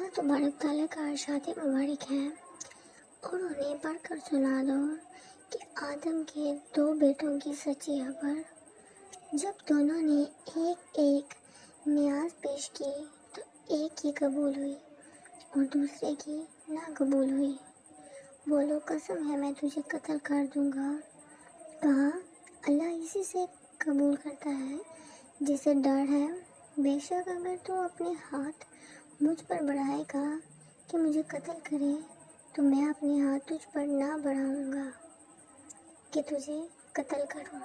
اللہ تبارک تعالیٰ کا ارشاد مبارک ہے اور انہیں پڑھ کر سنا دو کہ آدم کے 2 بیٹوں کی سچی خبر، جب دونوں نے ایک ایک نیاز پیش کی تو ایک کی قبول ہوئی اور دوسرے کی نہ قبول ہوئی۔ بولو قسم ہے میں تجھے قتل کر دوں گا۔ کہا اللہ اسی سے قبول کرتا ہے جسے ڈر ہے، بے شک اگر تو اپنے ہاتھ مجھ پر بڑھائے گا کہ مجھے قتل کرے تو میں اپنے ہاتھ تجھ پر نہ بڑھاؤں گا کہ تجھے قتل کروں۔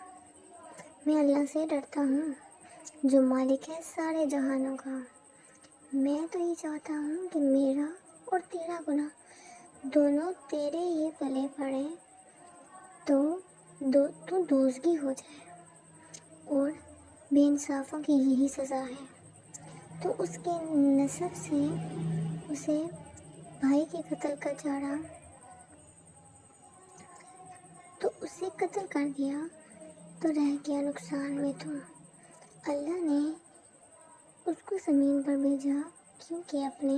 میں اللہ سے ڈرتا ہوں جو مالک ہے سارے جہانوں کا۔ میں تو یہ چاہتا ہوں کہ میرا اور تیرا گناہ دونوں تیرے ہی پلے پڑے تو دوزگی ہو جائے، اور بے انصافوں کی یہی سزا ہے۔ تو اس کے نسب سے اسے بھائی کے قتل کا چاڑا تو اسے قتل کر دیا تو رہ گیا نقصان میں تو۔ اللہ نے اس کو زمین پر بھیجا کیونکہ اپنے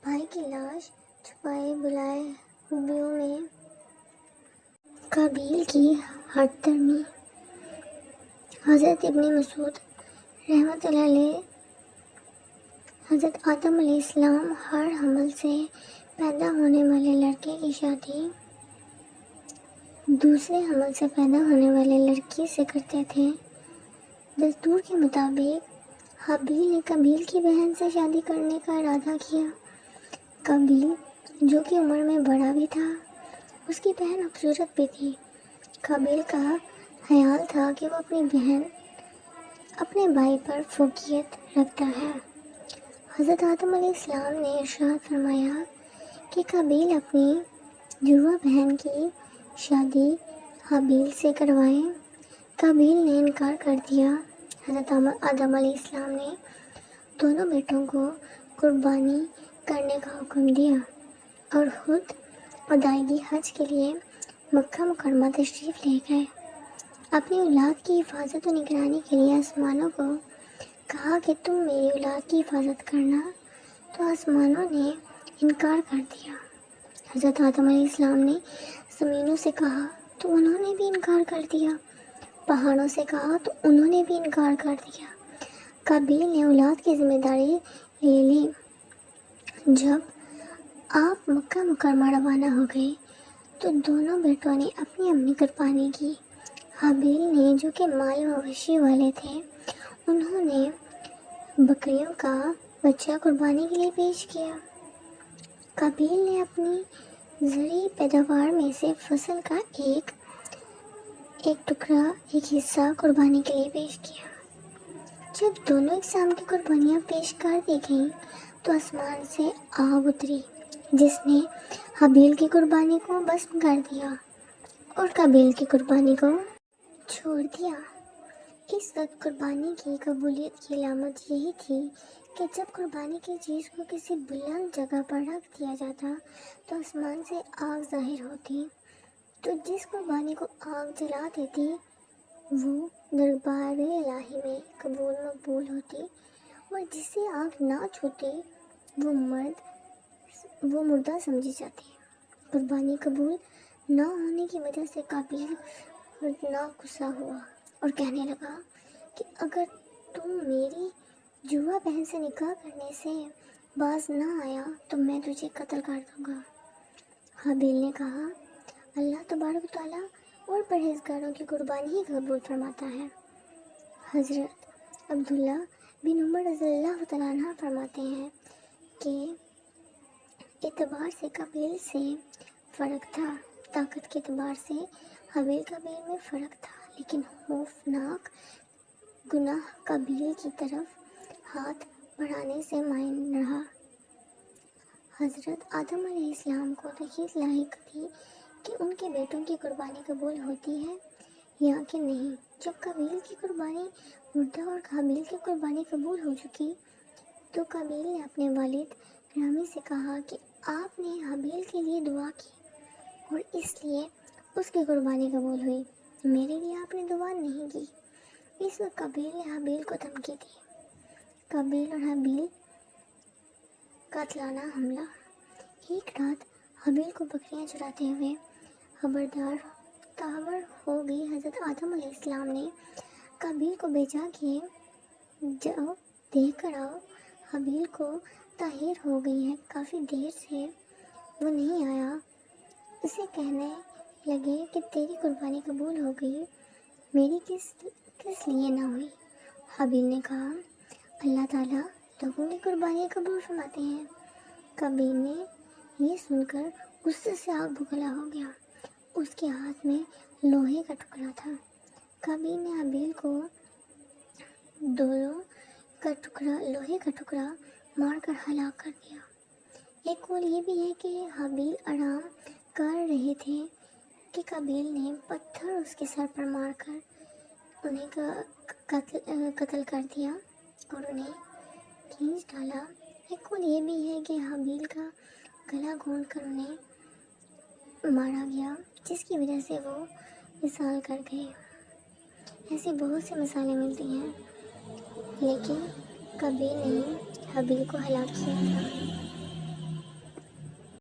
بھائی کی لاش چھپائے بلائے خوبیوں میں قابیل کی ہٹ دھرمی۔ حضرت ابن مسعود رحمۃ اللہ علیہ حضرت آدم علیہ السلام ہر حمل سے پیدا ہونے والے لڑکے کی شادی دوسرے حمل سے پیدا ہونے والے لڑکی سے کرتے تھے۔ دستور کے مطابق حابیل نے قابیل کی بہن سے شادی کرنے کا ارادہ کیا۔ قابیل جو کہ عمر میں بڑا بھی تھا، اس کی بہن خوبصورت بھی تھی۔ قابیل کا خیال تھا کہ وہ اپنی بہن اپنے بھائی پر فوقیت رکھتا ہے۔ حضرت آدم علیہ السلام نے ارشاد فرمایا کہ قابیل اپنی جڑواں بہن کی شادی حابیل سے کروائے۔ قابیل نے انکار کر دیا۔ حضرت آدم علیہ السلام نے دونوں بیٹوں کو قربانی کرنے کا حکم دیا اور خود ادائیگی حج کے لیے مکہ مکرمہ تشریف لے گئے۔ اپنی اولاد کی حفاظت و نگرانی کے لیے آسمانوں کو کہا کہ تم میری اولاد کی حفاظت کرنا، تو آسمانوں نے انکار کر دیا۔ حضرت آدم علیہ السلام نے زمینوں سے کہا تو انہوں نے بھی انکار کر دیا، پہاڑوں سے کہا تو انہوں نے بھی انکار کر دیا۔ قابیل نے اولاد کی ذمہ داری لے لی۔ جب آپ مکہ مکرمہ روانہ ہو گئے تو دونوں بیٹوں نے اپنی اپنی قربانی کی۔ حابیل نے جو کہ مال مویشی والے تھے، انہوں نے بکریوں کا بچہ قربانی کے لیے پیش کیا۔ قابیل نے اپنی زرعی پیداوار میں سے فصل کا ایک ٹکڑا، ایک حصہ قربانی کے لیے پیش کیا۔ جب دونوں اقسام کی قربانیاں پیش کر دی گئیں تو آسمان سے آگ اتری جس نے حابیل کی قربانی کو بسم کر دیا اور قابیل کی قربانی کو چھوڑ دیا۔ اس وقت قربانی کی قبولیت کی علامت یہی تھی کہ جب قربانی کی چیز کو کسی بلند جگہ پر رکھ دیا جاتا تو آسمان سے آگ ظاہر ہوتی، تو جس قربانی کو آگ جلا دیتی وہ دربار الہی میں قبول مقبول ہوتی، اور جسے آگ نہ چھوتی وہ مردہ سمجھی جاتی۔ قربانی قبول نہ ہونے کی وجہ سے قابیل دردناک غصہ ہوا اور کہنے لگا کہ اگر تم میری جڑواں بہن سے نکاح کرنے سے باز نہ آیا تو میں تجھے قتل کر دوں گا۔ حابیل نے کہا اللہ تبارک تعالیٰ اور پرہیزگاروں کی قربانی ہی قبول فرماتا ہے۔ حضرت عبداللہ بن عمر رضی اللہ تعالیٰ عنہ فرماتے ہیں کہ اعتبار سے قابیل سے فرق تھا، طاقت کے اعتبار سے حابیل قابیل میں فرق تھا، لیکن خوفناک گناہ قابیل کی طرف ہاتھ بڑھانے سے مائل رہا۔ حضرت آدم علیہ السلام کو تحقیق لاحق تھی کہ ان کے بیٹوں کی قربانی قبول ہوتی ہے یا کہ نہیں۔ جب قابیل کی قربانی مردہ اور حابیل کی قربانی قبول ہو چکی تو قابیل نے اپنے والد گرامی سے کہا کہ آپ نے حابیل کے لیے دعا کی اور اس لیے اس کی قربانی قبول ہوئی، میرے لیے آپ نے دعا نہیں کی۔ اس وقت قابیل نے حابیل کو دھمکی دی۔ قابیل اور حابیل قاتلانہ حملہ۔ ایک رات حابیل کو بکریاں چراتے ہوئے خبر ہو گئی۔ حضرت آدم علیہ السلام نے قابیل کو بھیجا کہ جاؤ دیکھ کر آؤ، حابیل کو طاہر ہو گئی ہے، کافی دیر سے وہ نہیں آیا۔ اسے کہنے لگے کہ تیری قربانی قبول ہو گئی، میری کس لیے نہ ہوئی؟ حابیل نے کہا اللہ تعالیٰ لوگوں کی قربانی قبول فرماتے ہیں۔ قابیل نے یہ سن کر غصے سے آگ بگلا ہو گیا۔ اس کے ہاتھ میں لوہے کا ٹکڑا تھا۔ قابیل نے حابیل کو لوہے کا ٹکڑا مار کر ہلاک کر دیا۔ ایک قول یہ بھی ہے کہ حابیل آرام کر رہے تھے کہ قابیل نے پتھر اس کے سر پر مار کر انہیں قتل کر دیا اور انہیں کھینچ ڈالا۔ ایک قول یہ بھی ہے کہ حابیل کا گلا گھونٹ کر انہیں مارا گیا، جس کی وجہ سے وہ وصال کر گئے۔ ایسی بہت سی مثالیں ملتی ہیں، لیکن قابیل نے حابیل کو ہلاک کیا تھا۔